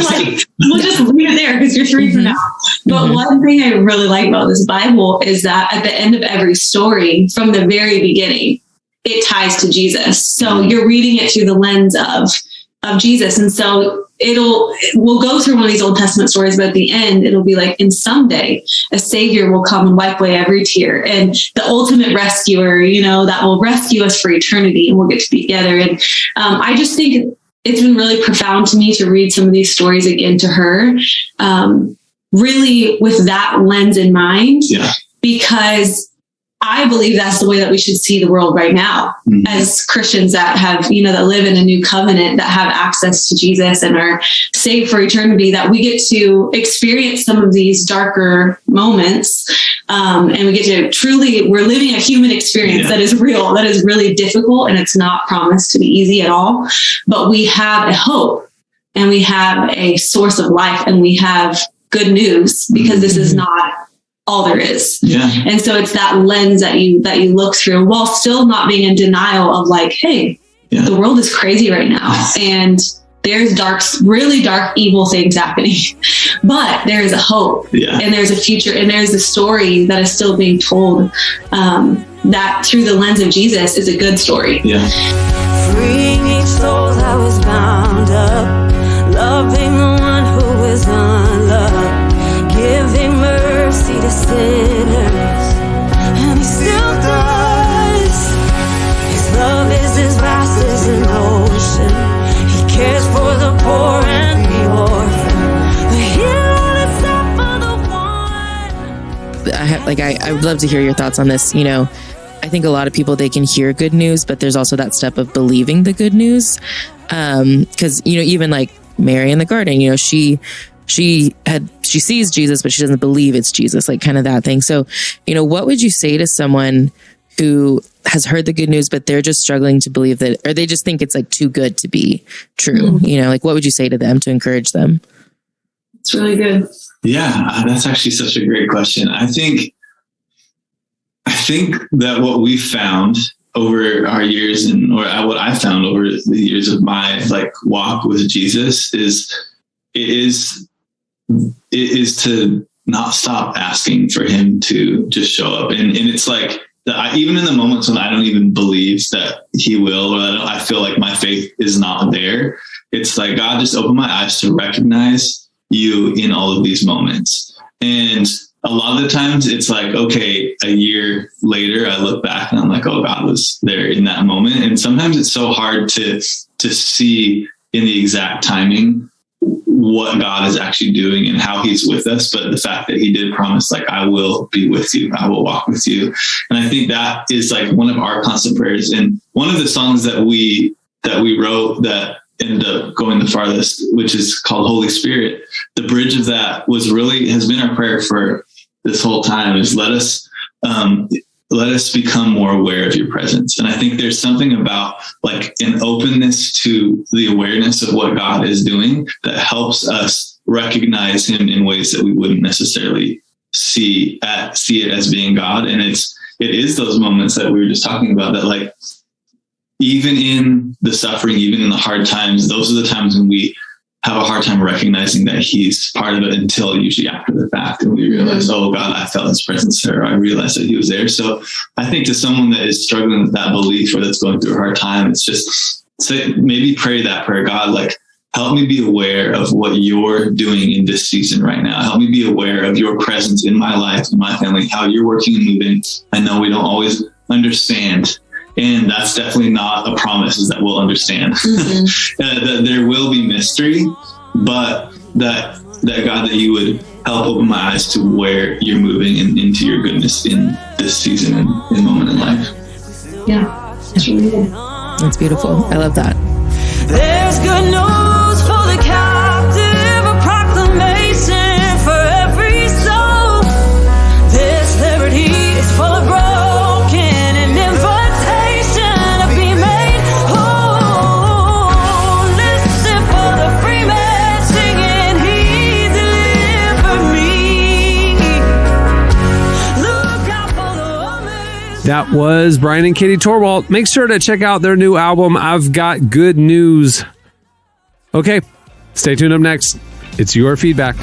Like, we'll just leave it there because you're 3 for now. But one thing I really like about this Bible is that at the end of every story, from the very beginning, it ties to Jesus. So you're reading it through the lens of Jesus. And so we'll go through one of these Old Testament stories, but at the end, it'll be like, and someday a savior will come and wipe away every tear, and the ultimate rescuer, you know, that will rescue us for eternity, and we'll get to be together. And I just think it's been really profound to me to read some of these stories again to her, really with that lens in mind, because I believe that's the way that we should see the world right now, as Christians that have, you know, that live in a new covenant, that have access to Jesus and are saved for eternity, that we get to experience some of these darker moments. And we get to we're living a human experience that is real, that is really difficult, and it's not promised to be easy at all. But we have a hope, and we have a source of life, and we have good news, because this is not all there is. And so it's that lens that you look through, while still not being in denial of like, hey, the world is crazy right now, and there's really dark, evil things happening, but there is a hope, and there's a future, and there's a story that is still being told, that through the lens of Jesus is a good story. Freeing each soul that was bound up, loving the one who was unloved, giving mercy to sinners, and he still does. His love is as vast as an ocean. He cares for the poor and the orphan, the hero and for the one. I would love to hear your thoughts on this. You know, I think a lot of people, they can hear good news, but there's also that step of believing the good news. Because, you know, even like Mary in the garden, you know, she sees Jesus, but she doesn't believe it's Jesus, like kind of that thing. So, you know, what would you say to someone who has heard the good news, but they're just struggling to believe that, or they just think it's like too good to be true? You know, like what would you say to them to encourage them? It's really good. Yeah, that's actually such a great question. I think that what we found over our years, or what I found over the years of my like walk with Jesus, is to not stop asking for him to just show up. And it's like, even in the moments when I don't even believe that he will, or I feel like my faith is not there, it's like, God, just open my eyes to recognize you in all of these moments. And a lot of the times it's like, okay, a year later, I look back and I'm like, oh, God was there in that moment. And sometimes it's so hard to see in the exact timing what God is actually doing and how he's with us. But the fact that he did promise, like, I will be with you, I will walk with you. And I think that is like one of our constant prayers. And one of the songs that we wrote that ended up going the farthest, which is called Holy Spirit, the bridge of that has been our prayer for this whole time, is let us become more aware of your presence. And I think there's something about like an openness to the awareness of what God is doing that helps us recognize him in ways that we wouldn't necessarily see it as being God. And it is those moments that we were just talking about, that like, even in the suffering, even in the hard times, those are the times when we have a hard time recognizing that he's part of it, until usually after the fact, and we realize, oh God, I felt his presence there. I realized that he was there. So I think to someone that is struggling with that belief, or that's going through a hard time, it's just maybe pray that prayer. God, like, help me be aware of what you're doing in this season right now. Help me be aware of your presence in my life, in my family, how you're working and moving. I know we don't always understand, and that's definitely not a promise, is that we'll understand. That there will be mystery, but that God, that you would help open my eyes to where you're moving and into your goodness in this season and moment in life. Yeah, it's really good. That's beautiful. I love that. There's good news for the captive, a proclamation for every soul. This liberty is full of broken, an invitation to be made whole. Listen for the free man singing, He delivered me. Look out for the woman. That was Bryan and Katie Torwalt. Make sure to check out their new album, I've Got Good News. Okay, stay tuned. Up next, it's your feedback.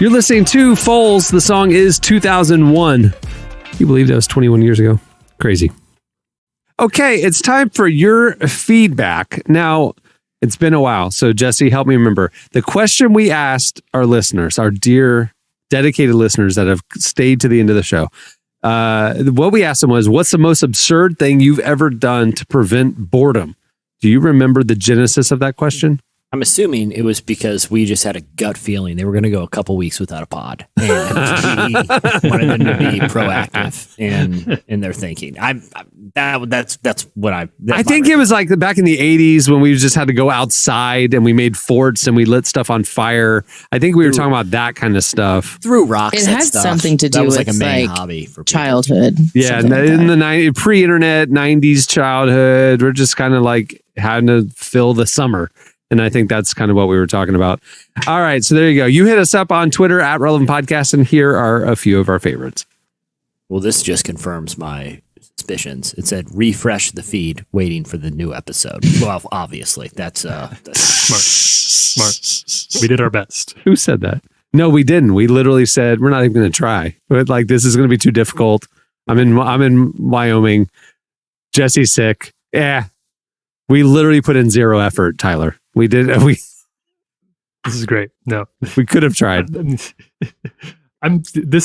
You're listening to Foles. The song is 2001. You believe that was 21 years ago? Crazy. Okay, it's time for your feedback. Now, it's been a while, so Jesse, help me remember. The question we asked our listeners, our dear, dedicated listeners that have stayed to the end of the show, what we asked them was, what's the most absurd thing you've ever done to prevent boredom? Do you remember the genesis of that question? I'm assuming it was because we just had a gut feeling they were going to go a couple weeks without a pod, and we wanted them to be proactive in their thinking. That's what I think it was like back in the 80s when we just had to go outside and we made forts and we lit stuff on fire. I think we were talking about that kind of stuff. Through rocks. It had something to do with like a main hobby for people. Childhood. Yeah, in the pre-internet 90s childhood, we're just kind of like having to fill the summer. And I think that's kind of what we were talking about. All right. So there you go. You hit us up on Twitter at Relevant Podcast, and here are a few of our favorites. Well, this just confirms my suspicions. It said refresh the feed, waiting for the new episode. Well, obviously, that's smart. We did our best. Who said that? No, we didn't. We literally said we're not even going to try. But like, this is going to be too difficult. I'm in Wyoming. Jesse's sick. Yeah. We literally put in zero effort, Tyler. We did. This is great. No, we could have tried. This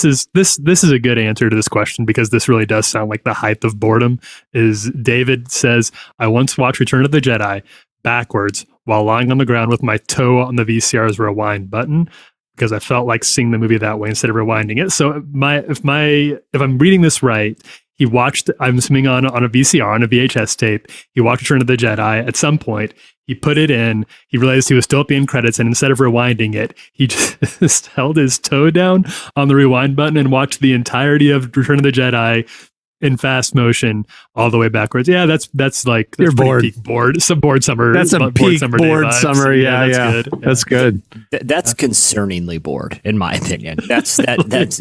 is a good answer to this question because this really does sound like the height of boredom. Is David says, I once watched Return of the Jedi backwards while lying on the ground with my toe on the VCR's rewind button because I felt like seeing the movie that way instead of rewinding it. So if I'm reading this right, he watched, I'm assuming on a VCR, on a VHS tape, he watched Return of the Jedi. At some point, he put it in, he realized he was still at the end credits, and instead of rewinding it, he just held his toe down on the rewind button and watched the entirety of Return of the Jedi in fast motion all the way backwards. Yeah, that's like you're bored. Peak bored. Some bored summer. That's a peak bored summer. Yeah, that's good. That's good. That's concerningly bored, in my opinion. That's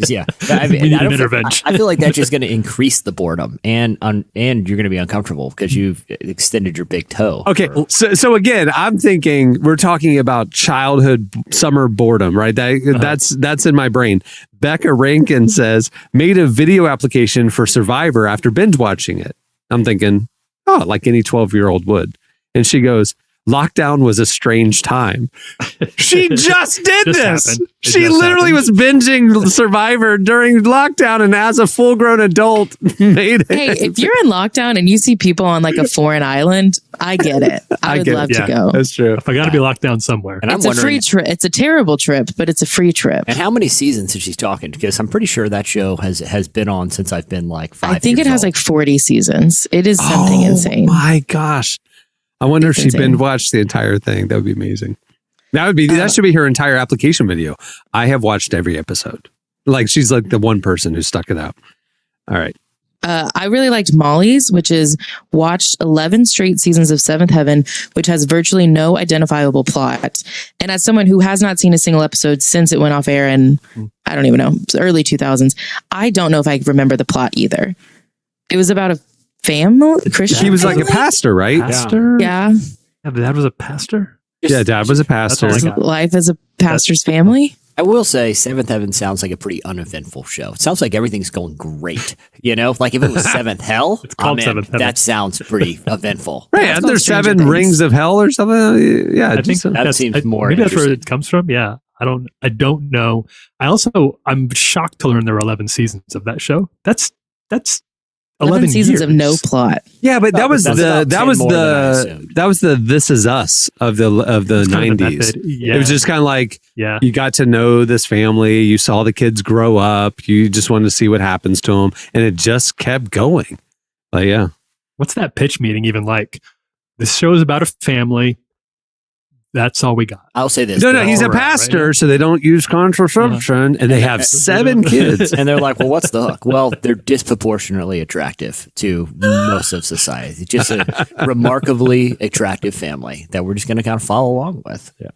yeah. I mean, we need an intervention. I feel like that's just going to increase the boredom, and you're going to be uncomfortable because you've extended your big toe. Okay, so again, I'm thinking we're talking about childhood summer boredom, right? That's in my brain. Becca Rankin says, made a video application for Survivor after binge watching it. I'm thinking, oh, like any 12-year-old would. And she goes, lockdown was a strange time. She just did this. She literally was binging Survivor during lockdown, and as a full-grown adult, made it. Hey, if you're in lockdown and you see people on like a foreign island, I get it. I would love to go. That's true. If I got to be locked down somewhere. And it's a free trip. It's a terrible trip, but it's a free trip. And how many seasons is she talking? Because I'm pretty sure that show has been on since I've been like 5 years old. I think it has like 40 seasons. It is something insane. Oh my gosh. I wonder if she binge watched the entire thing. That would be amazing. That should be her entire application video. I have watched every episode. Like she's like the one person who stuck it out. All right. I really liked Molly's, which is watched 11 straight seasons of Seventh Heaven, which has virtually no identifiable plot. And as someone who has not seen a single episode since it went off air in, I don't even know, early 2000s, I don't know if I remember the plot either. It was about a family, Christian. He was like a pastor, right? Yeah. Yeah, but dad was a pastor. Yeah, dad was a pastor. That's all I got. Life as a pastor's family. I will say Seventh Heaven sounds like a pretty uneventful show. It sounds like everything's going great. You know, like if it was Seventh Hell, It's called I'm in. Seventh Heaven. That sounds pretty eventful. Right, it's and there's called Stranger 7 Things. rings of hell or something. Yeah, I think that seems more Maybe that's where interesting. it comes from. Yeah, I don't know. I'm shocked to learn there were 11 seasons of that show. That's 11 seasons of years. no plot. yeah, but that was That's about 10 more than I assumed. the This Is Us of the It's kind of the 90s. method. Yeah. It was just kind of like yeah. you got to know this family, you saw the kids grow up, you just wanted to see what happens to them, and it just kept going. Like, yeah. What's that pitch meeting even like? This show is about a family. That's all we got. I'll say this. No, they're he's a all- pastor, so they don't use contraception, and they have 7 kids. And they're like, well, what's the hook? Well, they're disproportionately attractive to most of society. Just a remarkably attractive family that we're just going to kind of follow along with. Yeah.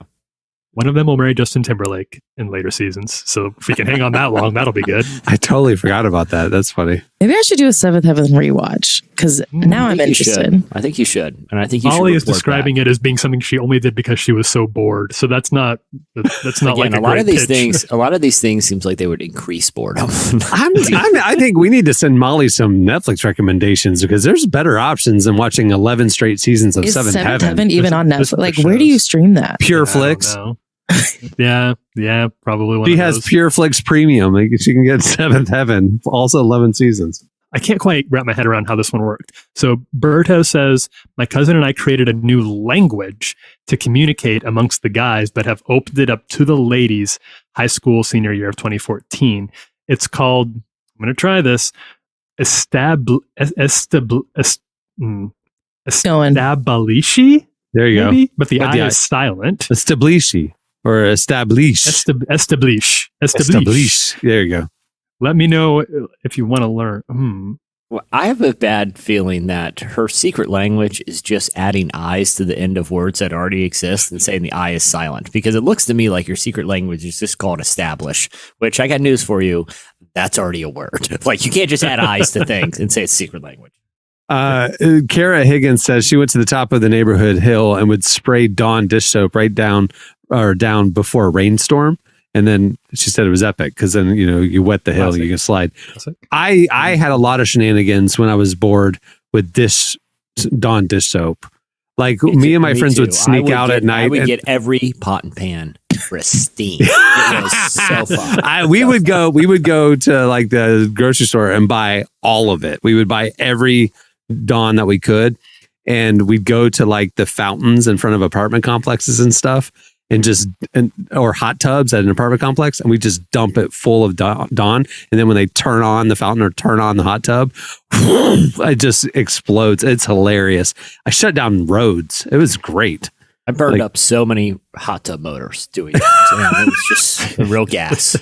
One of them will marry Justin Timberlake in later seasons. So if we can hang on that long, that'll be good. I totally forgot about that. That's funny. Maybe I should do a Seventh Heaven rewatch because now I'm I think you interested. should. I think you should. And I think you Molly should is describing it as being something she only did because she was so bored. So that's not Again, like a lot great of these pitch. things. A lot of these things seems like they would increase boredom. I think we need to send Molly some Netflix recommendations because there's better options than watching 11 straight seasons of Is Seventh Seventh Heaven. Heaven even on There's Netflix? Like, other where do you shows. stream that? Pure I don't Flix. know. Yeah, probably one She of has those. Pure Flix Premium. Like, she can get Seventh Heaven, also 11 seasons. I can't quite wrap my head around how this one worked. So Berto says, my cousin and I created a new language to communicate amongst the guys, but have opened it up to the ladies high school senior year of 2014. It's called, I'm going to try this, Estabalishi, There you maybe? But the But I the I- is silent. go. Establishi or establish. Establish. Establish. There you go. Let me know if you want to learn. Well, I have a bad feeling that her secret language is just adding I's to the end of words that already exist and saying the I is silent. Because it looks to me like your secret language is just called establish, which I got news for you. That's already a word. Like you can't just add I's to things and say it's secret language. Kara Higgins says she went to the top of the neighborhood hill and would spray Dawn dish soap right down before a rainstorm. And then she said it was epic because then, you wet the hill, Classic. you can slide. Classic. I had a lot of shenanigans when I was bored with Dawn dish soap. Like me and my friends would sneak out at night. I would and- get every pot and pan pristine. It was so fun. we would go to like the grocery store and buy all of it. We would buy every Dawn that we could, and we'd go to like the fountains in front of apartment complexes and stuff, or hot tubs at an apartment complex, and we just dump it full of Dawn. And then when they turn on the fountain or turn on the hot tub, it just explodes. It's hilarious. I shut down roads. It was great. I burned Like- up so many hot tub motors doing that. Yeah, it was just a real gas.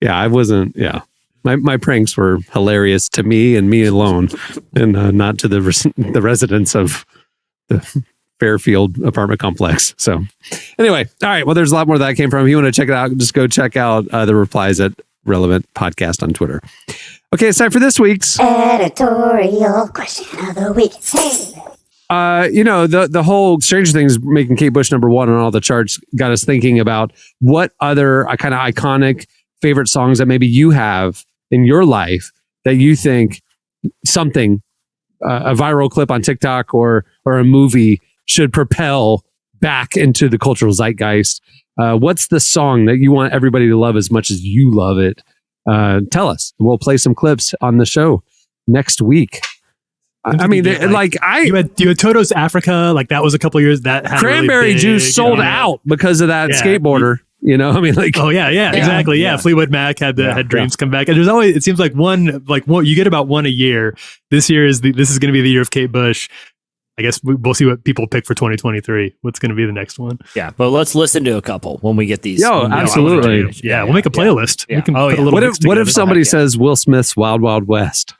Yeah, I wasn't. Yeah. My pranks were hilarious to me and me alone, and not to the residents of the Fairfield apartment complex. So anyway, all right. Well, there's a lot more that came from. If you want to check it out, just go check out the replies at Relevant Podcast on Twitter. Okay, it's time for this week's Editorial question of the week. the whole Stranger Things making Kate Bush number 1 on all the charts got us thinking about what other kind of iconic favorite songs that maybe you have in your life that you think something, a viral clip on TikTok or a movie should propel back into the cultural zeitgeist. What's the song that you want everybody to love as much as you love it? Tell us. We'll play some clips on the show next week. I mean, Yeah, you had Toto's Africa, like that was a couple years that had cranberry really big, juice sold out because of that Yeah. skateboarder. I mean, like, Oh yeah, exactly. Yeah. Fleetwood Mac had Dreams come back, and there's always, it seems like one you get about one a year. This is going to be the year of Kate Bush. I guess we'll see what people pick for 2023. What's going to be the next one? Yeah, but let's listen to a couple when we get these. Yo, absolutely. Yeah, we'll make a playlist. Yeah. We can Oh, put a yeah. little what mix if together. somebody like it. says Will Smith's Wild Wild West?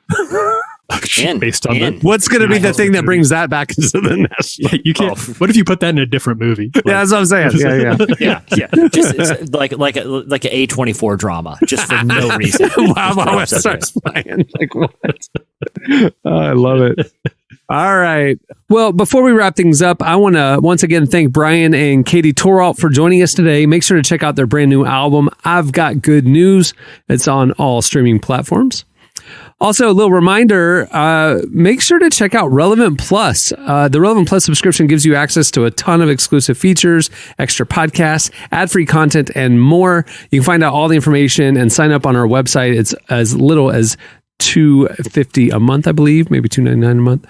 based on the What's going to be the thing that brings that back into the national? you can't. What if you put that in a different movie? Like, Yeah, that's what I'm saying. Yeah. yeah. Just it's like an A24 drama, just for no reason. Wild Wild West starts playing. Like what? Oh, I love it. All right. Well, before we wrap things up, I want to once again thank Bryan and Katie Torwalt for joining us today. Make sure to check out their brand new album, I've Got Good News. It's on all streaming platforms. Also, a little reminder, make sure to check out Relevant Plus. The Relevant Plus subscription gives you access to a ton of exclusive features, extra podcasts, ad-free content, and more. You can find out all the information and sign up on our website. It's as little as $2.50 a month, I believe, maybe $2.99 a month.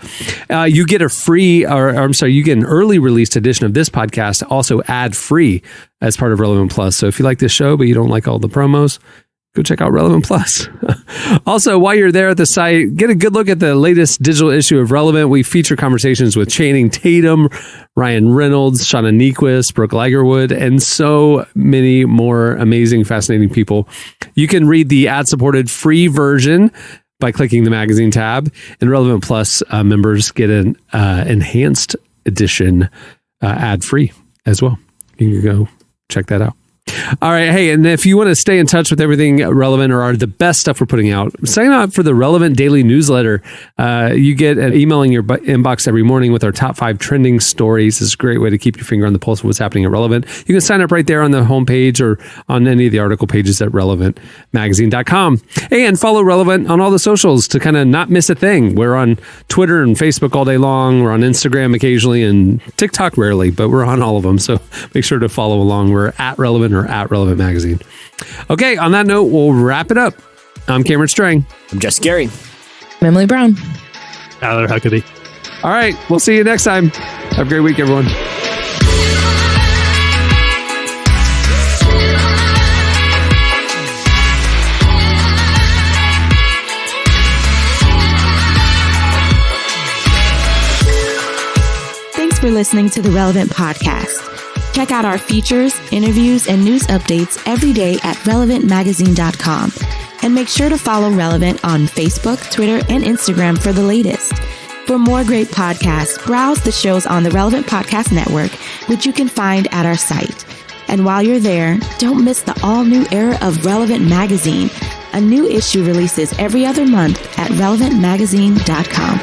You get a free, you get an early released edition of this podcast, also ad-free as part of Relevant Plus. So if you like this show, but you don't like all the promos, go check out Relevant Plus. Also, while you're there at the site, get a good look at the latest digital issue of Relevant. We feature conversations with Channing Tatum, Ryan Reynolds, Shauna Niequist, Brooke Ligerwood, and so many more amazing, fascinating people. You can read the ad-supported free version by clicking the magazine tab, and Relevant Plus members get an enhanced edition ad-free as well. You can go check that out. All right. Hey, and if you want to stay in touch with everything relevant or the best stuff we're putting out, sign up for the Relevant Daily Newsletter. You get an email in your inbox every morning with our top 5 trending stories. It's a great way to keep your finger on the pulse of what's happening at Relevant. You can sign up right there on the homepage or on any of the article pages at relevantmagazine.com. And follow Relevant on all the socials to kind of not miss a thing. We're on Twitter and Facebook all day long. We're on Instagram occasionally and TikTok rarely, but we're on all of them. So make sure to follow along. We're at Relevant or at Relevant Magazine. Okay, on that note, we'll wrap it up. I'm Cameron Strang. I'm Jess Gary. I'm Emily Brown. Tyler Huckabee. All right, we'll see you next time. Have a great week, everyone. Thanks for listening to the Relevant Podcast. Check out our features, interviews, and news updates every day at relevantmagazine.com. And make sure to follow Relevant on Facebook, Twitter, and Instagram for the latest. For more great podcasts, browse the shows on the Relevant Podcast Network, which you can find at our site. And while you're there, don't miss the all-new era of Relevant Magazine. A new issue releases every other month at relevantmagazine.com.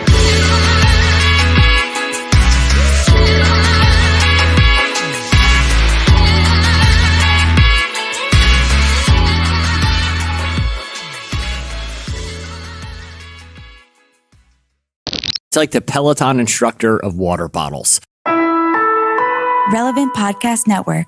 It's like the Peloton instructor of water bottles. Relevant Podcast Network.